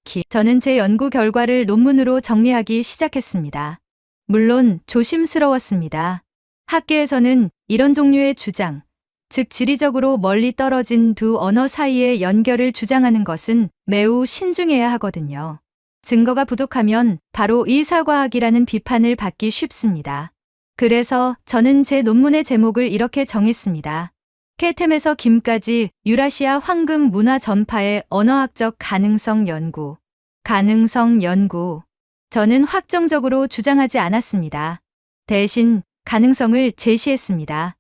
기. 저는 제 연구 결과를 논문으로 정리하기 시작했습니다. 물론 조심스러웠습니다. 학계에서는 이런 종류의 주장, 즉 지리적으로 멀리 떨어진 두 언어 사이의 연결을 주장하는 것은 매우 신중해야 하거든요. 증거가 부족하면 바로 의사과학이라는 비판을 받기 쉽습니다. 그래서 저는 제 논문의 제목을 이렇게 정했습니다. 케템에서 김까지 유라시아 황금 문화 전파의 언어학적 가능성 연구. 가능성 연구. 저는 확정적으로 주장하지 않았습니다. 대신 가능성을 제시했습니다.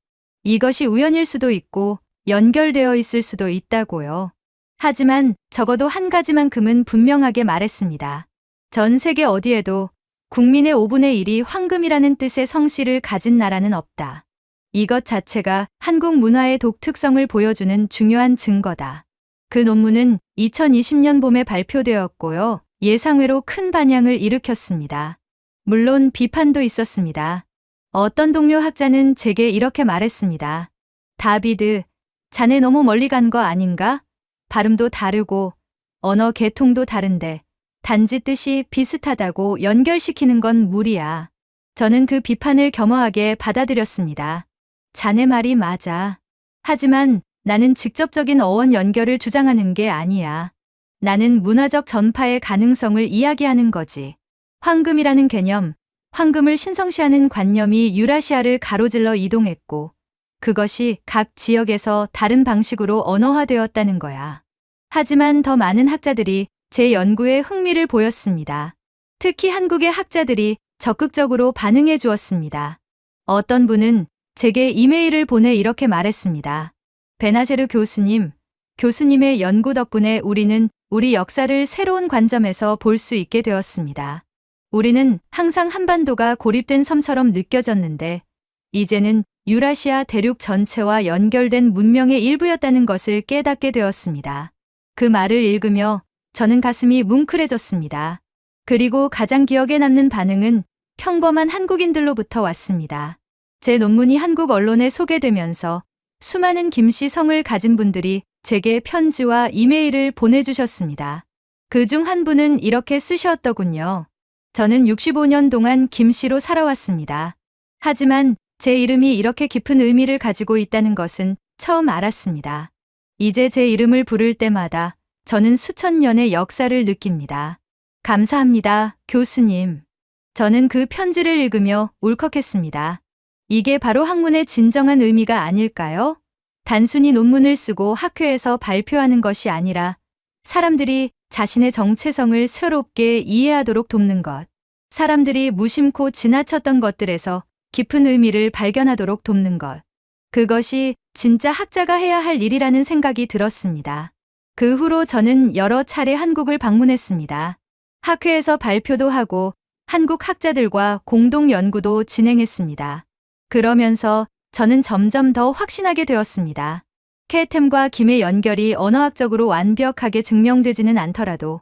이것이 우연일 수도 있고 연결되어 있을 수도 있다고요. 하지만 적어도 한 가지만큼은 분명하게 말했습니다. 전 세계 어디에도 국민의 5분의 1이 황금이라는 뜻의 성씨를 가진 나라는 없다. 이것 자체가 한국 문화의 독특성을 보여주는 중요한 증거다. 그 논문은 2020년 봄에 발표되었고요. 예상외로 큰 반향을 일으켰습니다. 물론 비판도 있었습니다. 어떤 동료 학자는 제게 이렇게 말했습니다. 다비드, 자네 너무 멀리 간 거 아닌가? 발음도 다르고 언어 계통도 다른데 단지 뜻이 비슷하다고 연결시키는 건 무리야. 저는 그 비판을 겸허하게 받아들였습니다. 자네 말이 맞아. 하지만 나는 직접적인 어원 연결을 주장하는 게 아니야. 나는 문화적 전파의 가능성을 이야기하는 거지. 황금이라는 개념, 황금을 신성시하는 관념이 유라시아를 가로질러 이동했고 그것이 각 지역에서 다른 방식으로 언어화되었다는 거야. 하지만 더 많은 학자들이 제 연구에 흥미를 보였습니다. 특히 한국의 학자들이 적극적으로 반응해 주었습니다. 어떤 분은 제게 이메일을 보내 이렇게 말했습니다. 베나제르 교수님, 교수님의 연구 덕분에 우리는 우리 역사를 새로운 관점에서 볼 수 있게 되었습니다. 우리는 항상 한반도가 고립된 섬처럼 느껴졌는데 이제는 유라시아 대륙 전체와 연결된 문명의 일부였다는 것을 깨닫게 되었습니다. 그 말을 읽으며 저는 가슴이 뭉클해졌습니다. 그리고 가장 기억에 남는 반응은 평범한 한국인들로부터 왔습니다. 제 논문이 한국 언론에 소개되면서 수많은 김씨 성을 가진 분들이 제게 편지와 이메일을 보내주셨습니다. 그중 한 분은 이렇게 쓰셨더군요. 저는 65년 동안 김씨로 살아왔습니다. 하지만 제 이름이 이렇게 깊은 의미를 가지고 있다는 것은 처음 알았습니다. 이제 제 이름을 부를 때마다 저는 수천 년의 역사를 느낍니다. 감사합니다, 교수님. 저는 그 편지를 읽으며 울컥했습니다. 이게 바로 학문의 진정한 의미가 아닐까요? 단순히 논문을 쓰고 학회에서 발표하는 것이 아니라 사람들이 자신의 정체성을 새롭게 이해하도록 돕는 것. 사람들이 무심코 지나쳤던 것들에서 깊은 의미를 발견하도록 돕는 것. 그것이 진짜 학자가 해야 할 일이라는 생각이 들었습니다. 그 후로 저는 여러 차례 한국을 방문했습니다. 학회에서 발표도 하고 한국 학자들과 공동 연구도 진행했습니다. 그러면서 저는 점점 더 확신하게 되었습니다. 케템과 김의 연결이 언어학적으로 완벽하게 증명되지는 않더라도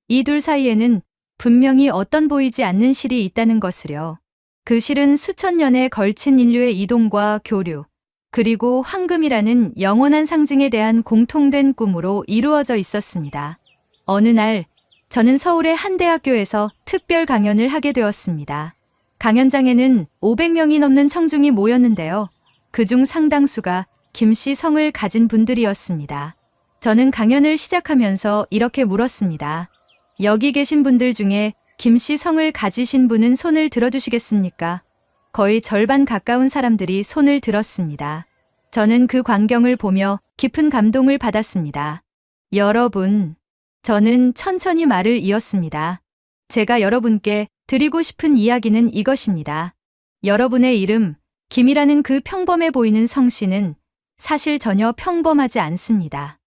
이 둘 사이에는 분명히 어떤 보이지 않는 실이 있다는 것을요. 그 실은 수천 년에 걸친 인류의 이동과 교류, 그리고 황금이라는 영원한 상징에 대한 공통된 꿈으로 이루어져 있었습니다. 어느 날 저는 서울의 한 대학교에서 특별 강연을 하게 되었습니다. 강연장에는 500명이 넘는 청중이 모였는데요. 그중 상당수가 김씨 성을 가진 분들이었습니다. 저는 강연을 시작하면서 이렇게 물었습니다. 여기 계신 분들 중에 김씨 성을 가지신 분은 손을 들어주시겠습니까? 거의 절반 가까운 사람들이 손을 들었습니다. 저는 그 광경을 보며 깊은 감동을 받았습니다. 여러분, 저는 천천히 말을 이었습니다. 제가 여러분께 드리고 싶은 이야기는 이것입니다. 여러분의 이름, 김이라는 그 평범해 보이는 성씨는 사실 전혀 평범하지 않습니다.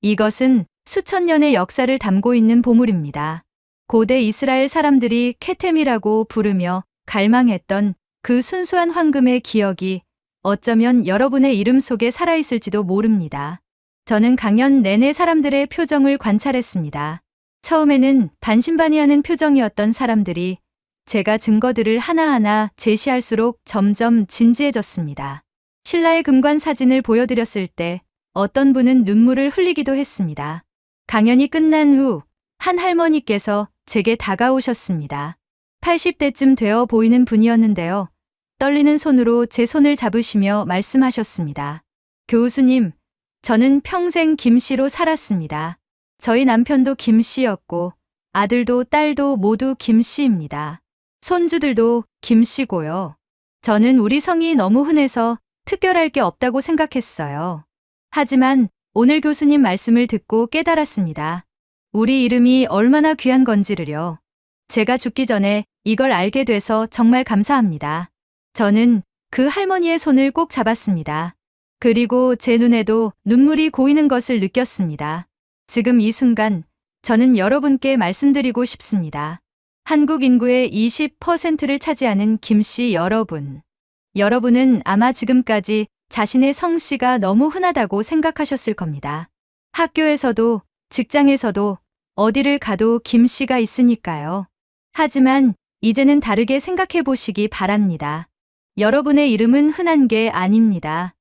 이것은 수천 년의 역사를 담고 있는 보물입니다. 고대 이스라엘 사람들이 케템이라고 부르며 갈망했던 그 순수한 황금의 기억이 어쩌면 여러분의 이름 속에 살아있을지도 모릅니다. 저는 강연 내내 사람들의 표정을 관찰했습니다. 처음에는 반신반의하는 표정이었던 사람들이 제가 증거들을 하나하나 제시할수록 점점 진지해졌습니다. 신라의 금관 사진을 보여드렸을 때 어떤 분은 눈물을 흘리기도 했습니다. 강연이 끝난 후 한 할머니께서 제게 다가오셨습니다. 80대쯤 되어 보이는 분이었는데요. 떨리는 손으로 제 손을 잡으시며 말씀하셨습니다. 교수님, 저는 평생 김씨로 살았습니다. 저희 남편도 김씨였고 아들도 딸도 모두 김씨입니다. 손주들도 김씨고요. 저는 우리 성이 너무 흔해서 특별할 게 없다고 생각했어요. 하지만 오늘 교수님 말씀을 듣고 깨달았습니다. 우리 이름이 얼마나 귀한 건지를요. 제가 죽기 전에 이걸 알게 돼서 정말 감사합니다. 저는 그 할머니의 손을 꼭 잡았습니다. 그리고 제 눈에도 눈물이 고이는 것을 느꼈습니다. 지금 이 순간 저는 여러분께 말씀드리고 싶습니다. 한국 인구의 20%를 차지하는 김씨 여러분. 여러분은 아마 지금까지 자신의 성씨가 너무 흔하다고 생각하셨을 겁니다. 학교에서도 직장에서도 어디를 가도 김씨가 있으니까요. 하지만 이제는 다르게 생각해 보시기 바랍니다. 여러분의 이름은 흔한 게 아닙니다.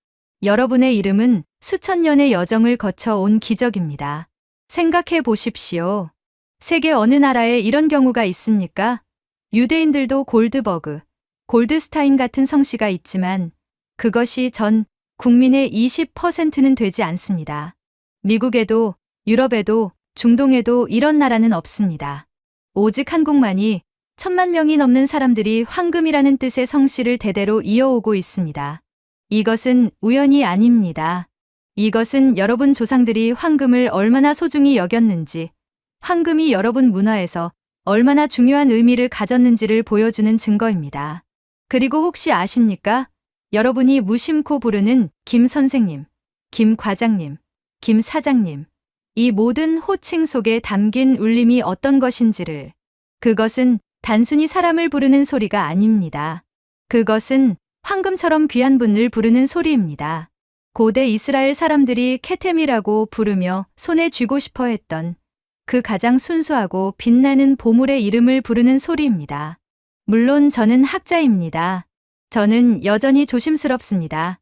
여러분의 이름은 수천 년의 여정을 거쳐 온 기적입니다. 생각해 보십시오. 세계 어느 나라에 이런 경우가 있습니까? 유대인들도 골드버그, 골드스타인 같은 성씨가 있지만 그것이 전 국민의 20%는 되지 않습니다. 미국에도 유럽에도 중동에도 이런 나라는 없습니다. 오직 한국만이 1,000만 명이 넘는 사람들이 황금이라는 뜻의 성씨를 대대로 이어오고 있습니다. 이것은 우연이 아닙니다. 이것은 여러분 조상들이 황금을 얼마나 소중히 여겼는지, 황금이 여러분 문화에서 얼마나 중요한 의미를 가졌는지를 보여주는 증거입니다. 그리고 혹시 아십니까? 여러분이 무심코 부르는 김 선생님, 김 과장님, 김 사장님, 이 모든 호칭 속에 담긴 울림이 어떤 것인지를, 그것은 단순히 사람을 부르는 소리가 아닙니다. 그것은 황금처럼 귀한 분을 부르는 소리입니다. 고대 이스라엘 사람들이 케템이라고 부르며 손에 쥐고 싶어 했던 그 가장 순수하고 빛나는 보물의 이름을 부르는 소리입니다. 물론 저는 학자입니다. 저는 여전히 조심스럽습니다.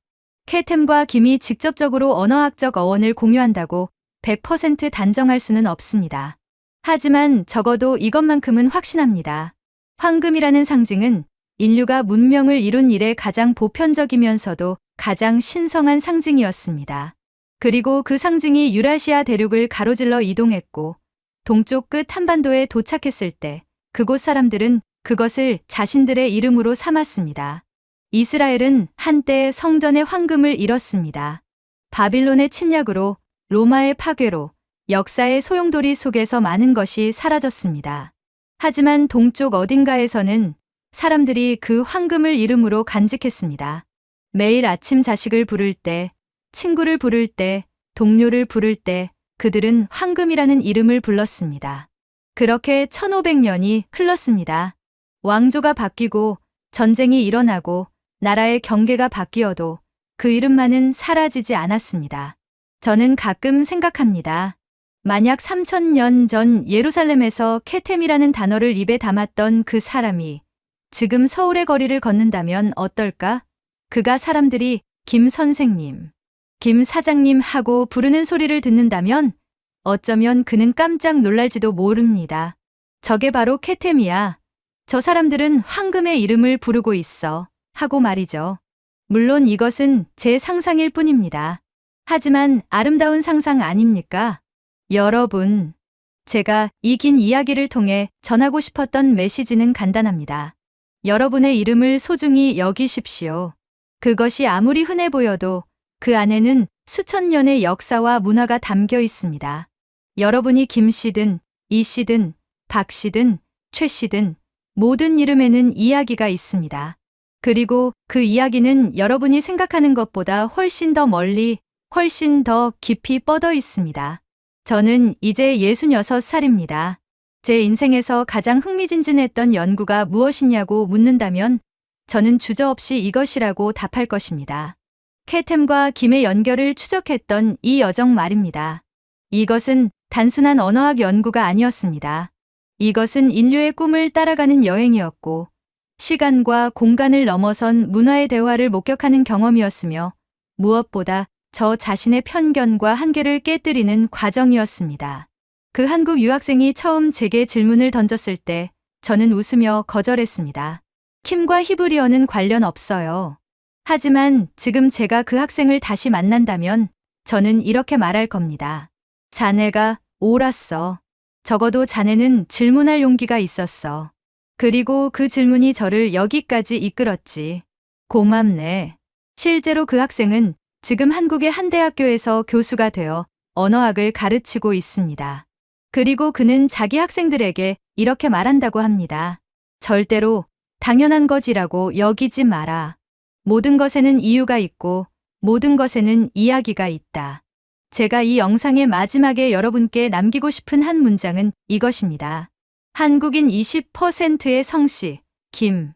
케템과 김이 직접적으로 언어학적 어원을 공유한다고 100% 단정할 수는 없습니다. 하지만 적어도 이것만큼은 확신합니다. 황금이라는 상징은 인류가 문명을 이룬 이래 가장 보편적이면서도 가장 신성한 상징이었습니다. 그리고 그 상징이 유라시아 대륙을 가로질러 이동했고 동쪽 끝 한반도에 도착했을 때 그곳 사람들은 그것을 자신들의 이름으로 삼았습니다. 이스라엘은 한때 성전의 황금을 잃었습니다. 바빌론의 침략으로, 로마의 파괴로, 역사의 소용돌이 속에서 많은 것이 사라졌습니다. 하지만 동쪽 어딘가에서는 사람들이 그 황금을 이름으로 간직했습니다. 매일 아침 자식을 부를 때, 친구를 부를 때, 동료를 부를 때 그들은 황금이라는 이름을 불렀습니다. 그렇게 1500년이 흘렀습니다. 왕조가 바뀌고 전쟁이 일어나고 나라의 경계가 바뀌어도 그 이름만은 사라지지 않았습니다. 저는 가끔 생각합니다. 만약 3000년 전 예루살렘에서 케템이라는 단어를 입에 담았던 그 사람이 지금 서울의 거리를 걷는다면 어떨까? 그가 사람들이 김 선생님, 김 사장님 하고 부르는 소리를 듣는다면 어쩌면 그는 깜짝 놀랄지도 모릅니다. 저게 바로 케템이야. 저 사람들은 황금의 이름을 부르고 있어. 하고 말이죠. 물론 이것은 제 상상일 뿐입니다. 하지만 아름다운 상상 아닙니까? 여러분, 제가 이 긴 이야기를 통해 전하고 싶었던 메시지는 간단합니다. 여러분의 이름을 소중히 여기십시오. 그것이 아무리 흔해 보여도 그 안에는 수천 년의 역사와 문화가 담겨 있습니다. 여러분이 김씨든 이씨든 박씨든 최씨든 모든 이름에는 이야기가 있습니다. 그리고 그 이야기는 여러분이 생각하는 것보다 훨씬 더 멀리, 훨씬 더 깊이 뻗어 있습니다. 저는 이제 66살입니다. 제 인생에서 가장 흥미진진했던 연구가 무엇이냐고 묻는다면 저는 주저없이 이것이라고 답할 것입니다. 캣템과 김의 연결을 추적했던 이 여정 말입니다. 이것은 단순한 언어학 연구가 아니었습니다. 이것은 인류의 꿈을 따라가는 여행이었고 시간과 공간을 넘어선 문화의 대화를 목격하는 경험이었으며 무엇보다 저 자신의 편견과 한계를 깨뜨리는 과정이었습니다. 그 한국 유학생이 처음 제게 질문을 던졌을 때 저는 웃으며 거절했습니다. 킴과 히브리어는 관련 없어요. 하지만 지금 제가 그 학생을 다시 만난다면 저는 이렇게 말할 겁니다. 자네가 옳았어. 적어도 자네는 질문할 용기가 있었어. 그리고 그 질문이 저를 여기까지 이끌었지. 고맙네. 실제로 그 학생은 지금 한국의 한 대학교에서 교수가 되어 언어학을 가르치고 있습니다. 그리고 그는 자기 학생들에게 이렇게 말한다고 합니다. 절대로 당연한 것이라고 여기지 마라. 모든 것에는 이유가 있고 모든 것에는 이야기가 있다. 제가 이 영상의 마지막에 여러분께 남기고 싶은 한 문장은 이것입니다. 한국인 20%의 성씨, 김.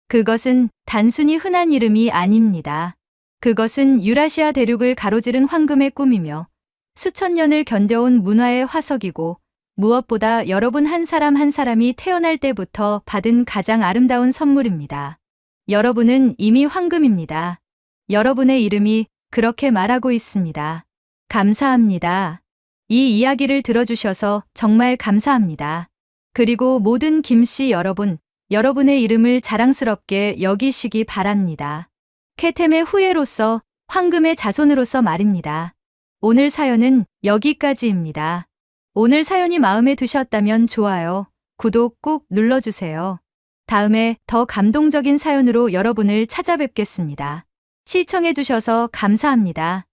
그것은 단순히 흔한 이름이 아닙니다. 그것은 유라시아 대륙을 가로지른 황금의 꿈이며 수천 년을 견뎌온 문화의 화석이고 무엇보다 여러분 한 사람 한 사람이 태어날 때부터 받은 가장 아름다운 선물입니다. 여러분은 이미 황금입니다. 여러분의 이름이 그렇게 말하고 있습니다. 감사합니다. 이 이야기를 들어주셔서 정말 감사합니다. 그리고 모든 김씨 여러분, 여러분의 이름을 자랑스럽게 여기시기 바랍니다. 캣템의 후예로서 황금의 자손으로서 말입니다. 오늘 사연은 여기까지입니다. 오늘 사연이 마음에 드셨다면 좋아요, 구독 꼭 눌러주세요. 다음에 더 감동적인 사연으로 여러분을 찾아뵙겠습니다. 시청해주셔서 감사합니다.